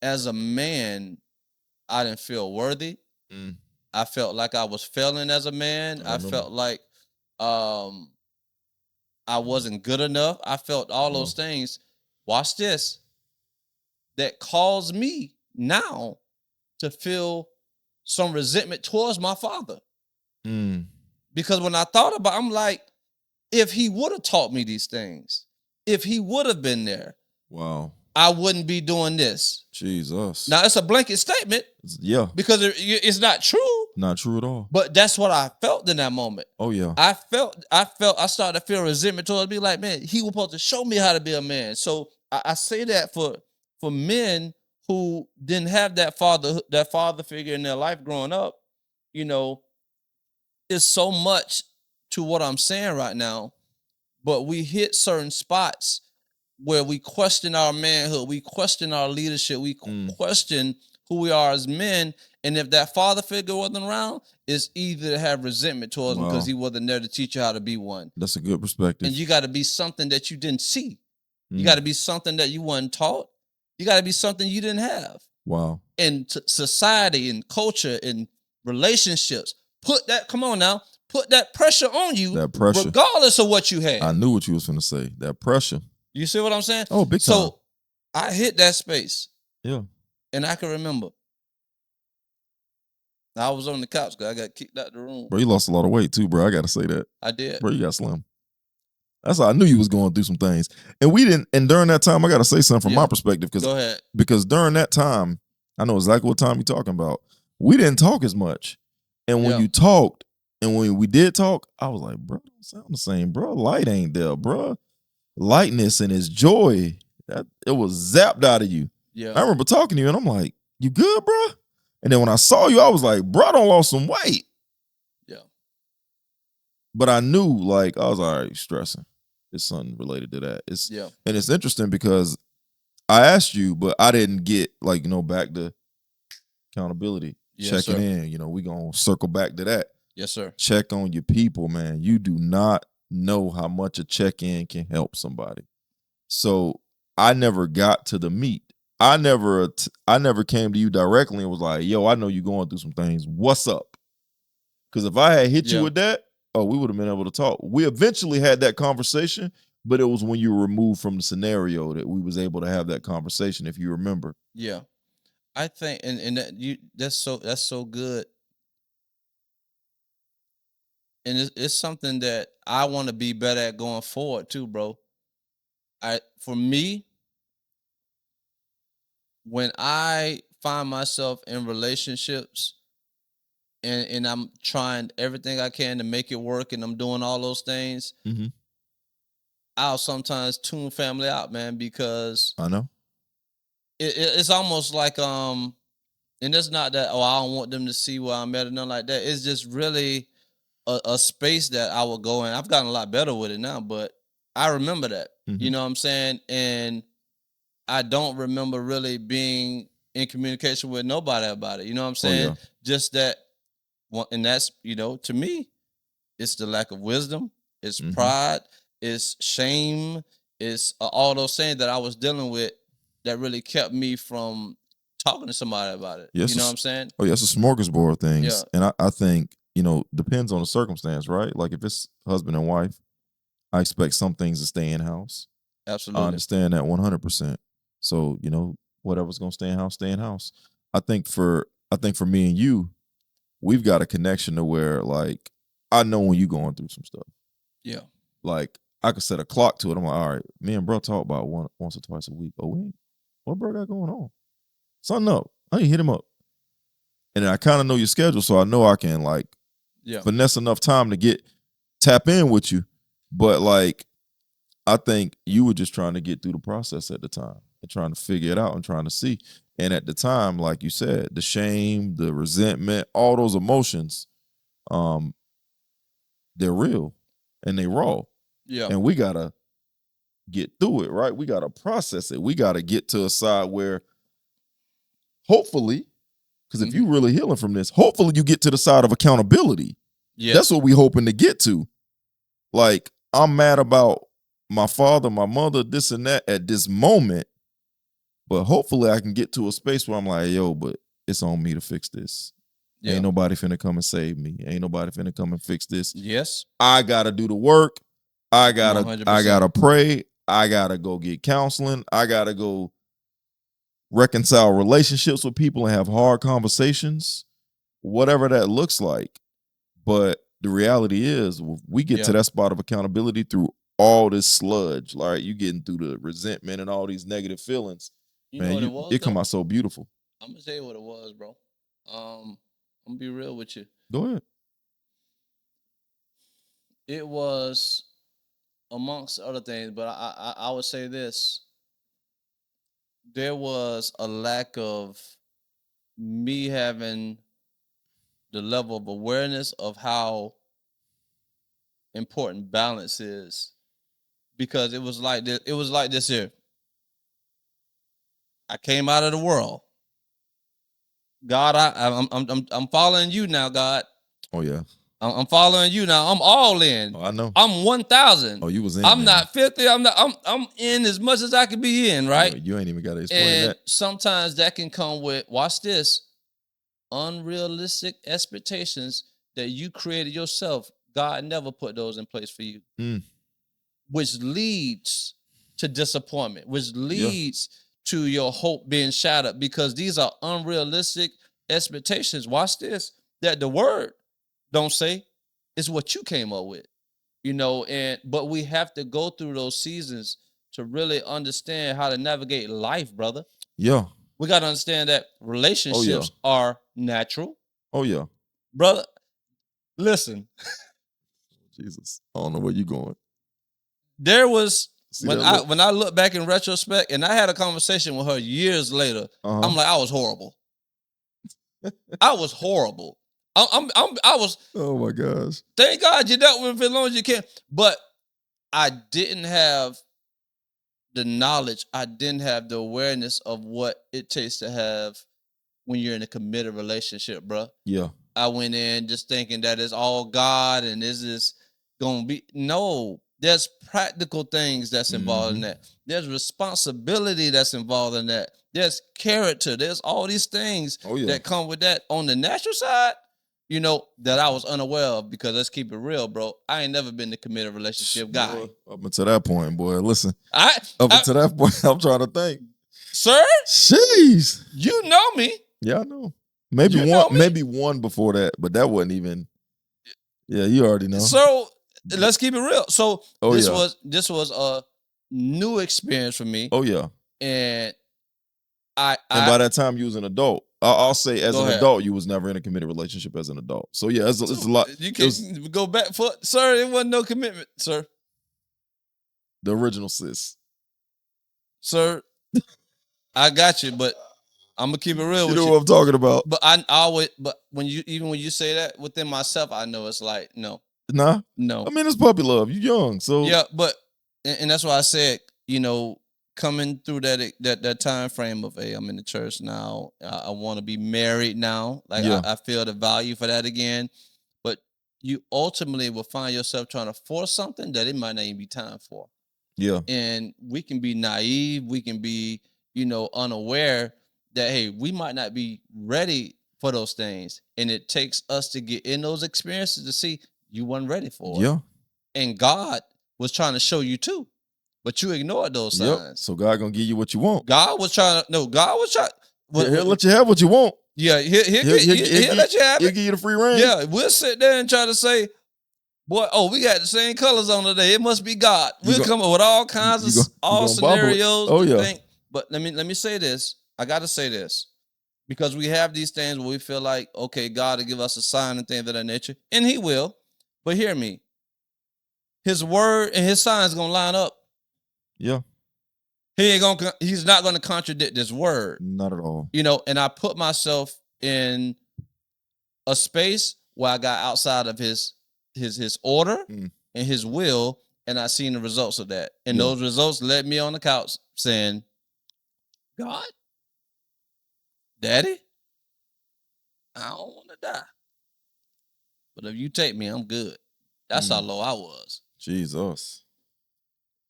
As a man, I didn't feel worthy. I felt like I was failing as a man. I felt like I wasn't good enough. I felt all those things. Watch this. That caused me now to feel some resentment towards my father. Because when I thought about it, I'm like, if he would have taught me these things, if he would have been there, wow, I wouldn't be doing this. Jesus. Now, it's a blanket statement. Yeah. Because it's not true. Not true at all. But that's what I felt in that moment. Oh, yeah. I started to feel resentment towards me, like, man, he was supposed to show me how to be a man. So I say that for men who didn't have that father figure in their life growing up, you know, it's so much to what I'm saying right now, but we hit certain spots where we question our manhood, we question our leadership, we question who we are as men. And if that father figure wasn't around, it's either to have resentment towards him because he wasn't there to teach you how to be one. That's a good perspective. And you got to be something that you didn't see. You got to be something that you weren't taught. You got to be something you didn't have. Wow. And society and culture and relationships, put that pressure on you. That pressure. Regardless of what you had. I knew what you was going to say. That pressure. You see what I'm saying? Oh, big time. So I hit that space. Yeah. And I can remember. I was on the couch because I got kicked out the room. Bro, you lost a lot of weight too, bro. I got to say that. I did. Bro, you got slim. That's how I knew you was going through some things. And during that time, I got to say something from my perspective. Go ahead. Because during that time, I know exactly what time you're talking about. We didn't talk as much. And when you talked, and when we did talk, I was like, bro, don't sound the same, bro. Light ain't there, bro. Lightness and his joy, it was zapped out of you. Yeah. I remember talking to you, and I'm like, you good, bro? And then when I saw you, I was like, bro, I done lost some weight. Yeah. But I knew, like, I was already stressing. It's something related to that. And it's interesting because I asked you, but I didn't get, like, back to accountability. Yes, checking sir. in. We going to circle back to that. Yes, sir. Check on your people, man. You do not know how much a check-in can help somebody. So I never got to the meat. I never came to you directly and was like, yo, I know you're going through some things. What's up? Because if I had hit you with that, we would have been able to talk. We eventually had that conversation, but it was when you were removed from the scenario that we was able to have that conversation, if you remember. Yeah. I think and that's so good. And it's something that I want to be better at going forward too, bro. For me, when I find myself in relationships and I'm trying everything I can to make it work and I'm doing all those things, I'll sometimes tune family out, man, because I know. It's almost like and it's not that I don't want them to see where I'm at or nothing like that. It's just really a space that I would go in. I've gotten a lot better with it now, but I remember that. You know what I'm saying? And I don't remember really being in communication with nobody about it. You know what I'm saying? Yeah. Just that, and that's, to me, it's the lack of wisdom, it's pride, it's shame, it's all those things that I was dealing with that really kept me from talking to somebody about it. Yes, you know what I'm saying? Oh, yeah, it's a smorgasbord of things. Yeah. And I think, depends on the circumstance, right? Like if it's husband and wife, I expect some things to stay in-house. Absolutely. I understand that 100%. So, whatever's going to stay in-house, stay in-house. I think for me and you, we've got a connection to where, like, I know when you're going through some stuff. Yeah. Like, I could set a clock to it. I'm like, all right, me and bro talk about once or twice a week. Oh, what bro got going on? Something up. I need to hit him up. And then I kind of know your schedule, so I know I can, like, finesse enough time to tap in with you. But, like, I think you were just trying to get through the process at the time and trying to figure it out and trying to see. And at the time, like you said, the shame, the resentment, all those emotions, they're real and they raw. Yeah. And we got to get through it, right? We got to process it. We got to get to a side where hopefully, because if you're really healing from this, hopefully you get to the side of accountability. Yeah. That's what we hoping to get to. Like, I'm mad about my father, my mother, this and that at this moment. But hopefully I can get to a space where I'm like, yo, but it's on me to fix this. Yeah. Ain't nobody finna come and save me. Ain't nobody finna come and fix this. Yes. I gotta do the work. I gotta pray. I gotta go get counseling. I gotta go reconcile relationships with people and have hard conversations. Whatever that looks like. But the reality is we get to that spot of accountability through all this sludge. Like, you getting through the resentment and all these negative feelings. It come out so beautiful. I'm gonna tell you what it was, bro. I'm gonna be real with you. Go ahead. It was amongst other things, but I would say this. There was a lack of me having the level of awareness of how important balance is because it was like this. It was like this here. I came out of the world. God, I'm following you now, God. Oh yeah. I'm following you now. I'm all in. Oh, I know. I'm 1,000. Oh, you was in. I'm not 50. I'm in as much as I can be in, right? You ain't even got to explain and that. Sometimes that can come with, watch this, unrealistic expectations that you created yourself. God never put those in place for you. Which leads to disappointment, which leads to your hope being shattered, because these are unrealistic expectations. Watch this, that the word don't say. It's what you came up with, but we have to go through those seasons to really understand how to navigate life, brother. Yeah. We got to understand that relationships are natural. Oh, yeah. Brother, listen. Jesus, I don't know where you going. There was, when I look back in retrospect, and I had a conversation with her years later, I'm like, I was horrible. I was horrible. I was. Oh my gosh. Thank God you dealt with it as long as you can. But I didn't have the knowledge. I didn't have the awareness of what it takes to have when you're in a committed relationship, bro. Yeah. I went in just thinking that it's all God and this is going to be. No, there's practical things that's involved in that. There's responsibility that's involved in that. There's character. There's all these things that come with that. On the natural side, that I was unaware of, because let's keep it real, bro. I ain't never been the committed relationship guy. Boy, up until that point, boy, listen. Up until that point, I'm trying to think. Sir? Jeez. You know me. Yeah, I know. Maybe one before that, but that wasn't even. Yeah, you already know. So let's keep it real. So this was a new experience for me. Oh yeah. And by that time you was an adult. I'll say as an adult, you was never in a committed relationship as an adult. So yeah, it's a lot. You can't go back for, sir. It wasn't no commitment, sir. The original sis. Sir, I got you, but I'm gonna keep it real with you. You know what I'm talking about. But when you say that within myself, I know it's like, no. Nah? No. I mean, it's puppy love. You young, so. Yeah, but, and that's why I said, coming through that time frame of, hey, I'm in the church now. I want to be married now. Like, I feel the value for that again. But you ultimately will find yourself trying to force something that it might not even be time for. Yeah. And we can be naive. We can be, unaware that, hey, we might not be ready for those things. And it takes us to get in those experiences to see you weren't ready for it. Yeah. And God was trying to show you too. But you ignored those signs. So God gonna give you what you want. God was trying. He'll let you have what you want. Yeah, he'll let you have it. He'll give you the free reign. Yeah, we'll sit there and try to say, boy, we got the same colors on today. It must be God. We'll come up with all kinds of all scenarios. Oh yeah. But let me say this. I got to say this, because we have these things where we feel like, okay, God will give us a sign and things of that nature, and He will. But hear me. His word and His sign is gonna line up. Yeah. He's not going to contradict this word. Not at all. And I put myself in a space where I got outside of his order and his will, and I seen the results of that. And those results led me on the couch saying, God, Daddy, I don't want to die. But if you take me, I'm good. That's how low I was. Jesus.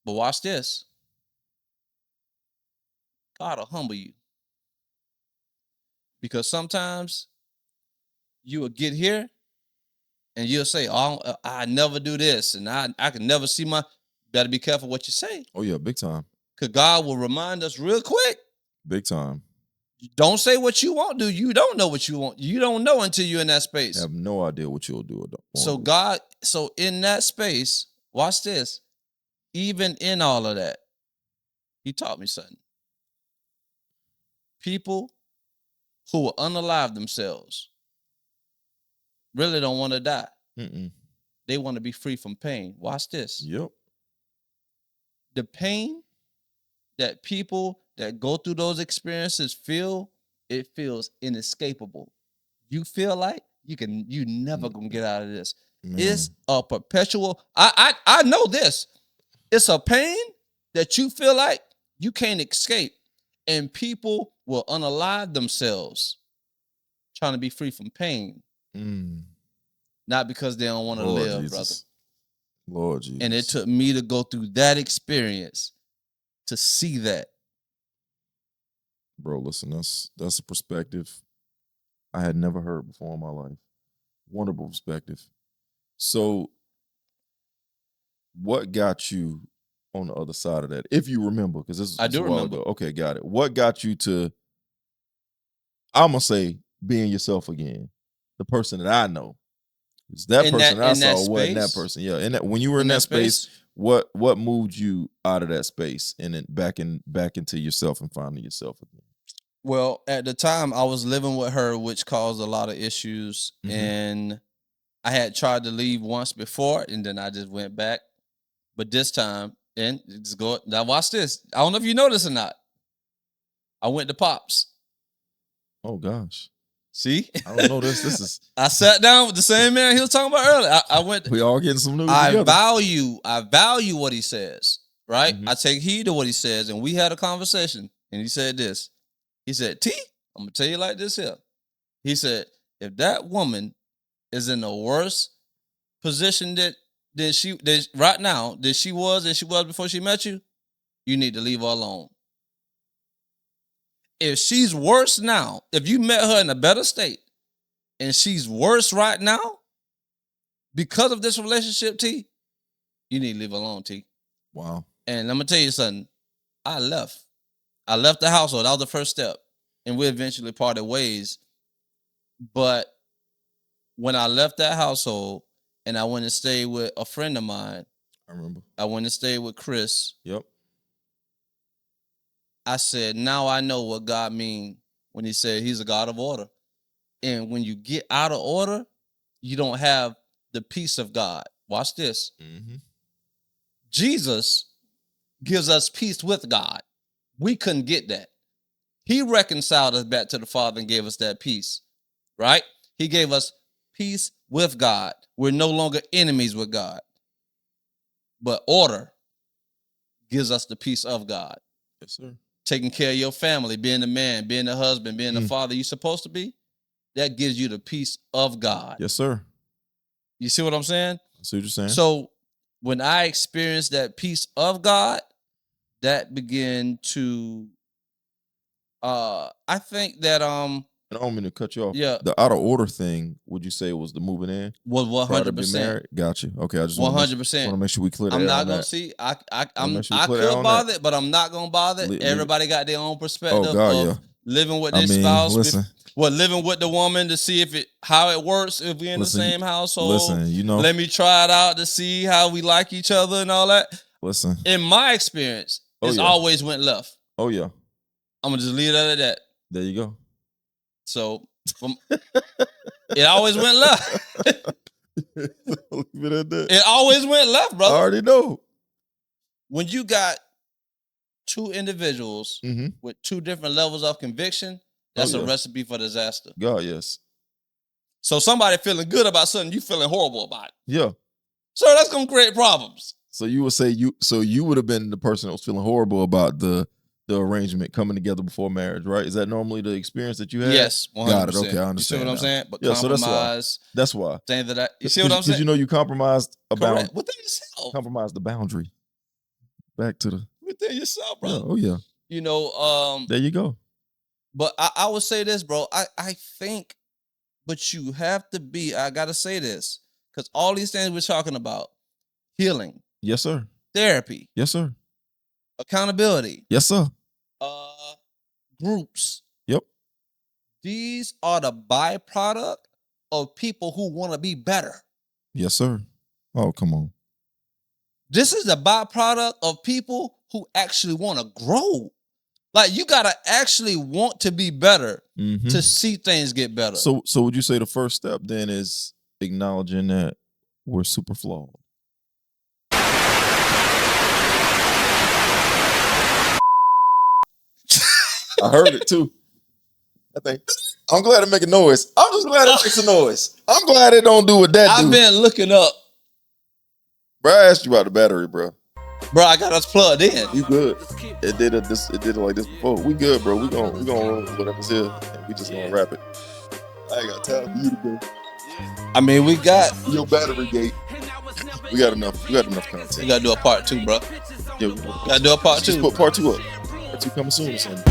But watch this. God will humble you. Because sometimes you will get here and you'll say, oh, I never do this. And I can never see better be careful what you say. Oh, yeah, big time. Because God will remind us real quick. Big time. Don't say what you won't do. You don't know what you want. You don't know until you're in that space. I have no idea what you'll do or don't. So in that space, watch this. Even in all of that, He taught me something. People who will unalive themselves really don't want to die. They want to be free from pain. Watch this. Yep. The pain that people that go through those experiences feel, it feels inescapable. You feel like you never gonna get out of this. Man. It's a perpetual. I know this. It's a pain that you feel like you can't escape. And people will unalive themselves trying to be free from pain. Not because they don't want to live, Jesus. Brother. Lord Jesus. And it took me to go through that experience to see that. Bro, listen, that's a perspective I had never heard before in my life. Wonderful perspective. So, what got you on the other side of that? If you remember, because this is I do remember. Ago. Okay, got it. What got you to, I'm going to say, being yourself again? The person that I know. It's that person I saw wasn't that person. Yeah, and when you were in that space, what moved you out of that space and then back into yourself and finding yourself again? Well, at the time, I was living with her, which caused a lot of issues. And I had tried to leave once before, and then I just went back. But this time, and just go now. Watch this. I don't know if you know this or not. I went to Pops. Oh gosh. See? I don't know this. This is. I sat down with the same man he was talking about earlier. I went. We all getting some news together. I value what he says. Right? I take heed to what he says, and we had a conversation. And he said this. He said, T, I'm gonna tell you like this here. He said, if that woman is in a worse position that right now that she was before she met you, you need to leave her alone. If she's worse now, if you met her in a better state and she's worse right now because of this relationship, T, you need to leave her alone, T. Wow. And I'm gonna tell you something. I left the household. That was the first step. And we eventually parted ways. But when I left that household and I went and stayed with a friend of mine, I remember. I went and stayed with Chris. Yep. I said, now I know what God means when he said he's a God of order. And when you get out of order, you don't have the peace of God. Watch this. Jesus gives us peace with God. We couldn't get that. He reconciled us back to the Father and gave us that peace, right? He gave us peace with God. We're no longer enemies with God. But order gives us the peace of God. Yes, sir. Taking care of your family, being the man, being the husband, being the father you're supposed to be, that gives you the peace of God. Yes, sir. You see what I'm saying? I see what you're saying. So when I experienced that peace of God, that began to I think that I don't mean to cut you off. Yeah. The out of order thing, would you say was the moving in? Was 100%. Gotcha. Okay, I just 100%. Want to make sure we clear that. I'm not gonna see. I could bother it, but I'm not gonna bother it. Everybody got their own perspective of living with their spouse. Listen. Living with the woman to see how it works if we're in the same household. Listen, you know. Let me try it out to see how we like each other and all that. Listen. In my experience, it's always went left. Oh yeah. I'm gonna just leave it at that. There you go. So it always went left. Leave it at that. It always went left, brother. I already know. When you got two individuals with two different levels of conviction, that's a recipe for disaster. God, yes. So somebody feeling good about something, you feeling horrible about it. Yeah. So that's gonna create problems. So you would say you would have been the person that was feeling horrible about the arrangement coming together before marriage, right? Is that normally the experience that you had? Yes, 100%. Got it. Okay, I understand. You see what I'm saying? But yeah, compromise. So that's why. Saying that you see what I'm saying? Because you know you compromised about within yourself. Compromise the boundary. Back to the within yourself, bro. Yeah, oh yeah. You know, there you go. But I would say this, bro. I think, but you have to be. I gotta say this because all these things we're talking about, healing. Yes, sir. Therapy. Yes, sir. Accountability. Yes, sir. Groups. Yep. These are the byproduct of people who want to be better. Yes, sir. Oh, come on. This is the byproduct of people who actually want to grow. Like you gotta actually want to be better to see things get better. So would you say the first step then is acknowledging that we're super flawed? I heard it too. I think I'm glad it make a noise. I'm just glad it makes a noise. I'm glad it don't do what that do. I've been looking up. Bro, I asked you about the battery, bro. Bro, I got us plugged in. You good? It did it like this before. We good, bro. We gonna roll whatever's here, and we just gonna wrap it. I ain't got time for you to go. I mean, we got your battery gate. We got enough content. We gotta do a part 2, bro. Yeah, gotta do a part 2. Just put part 2 up. Part 2 coming soon or something.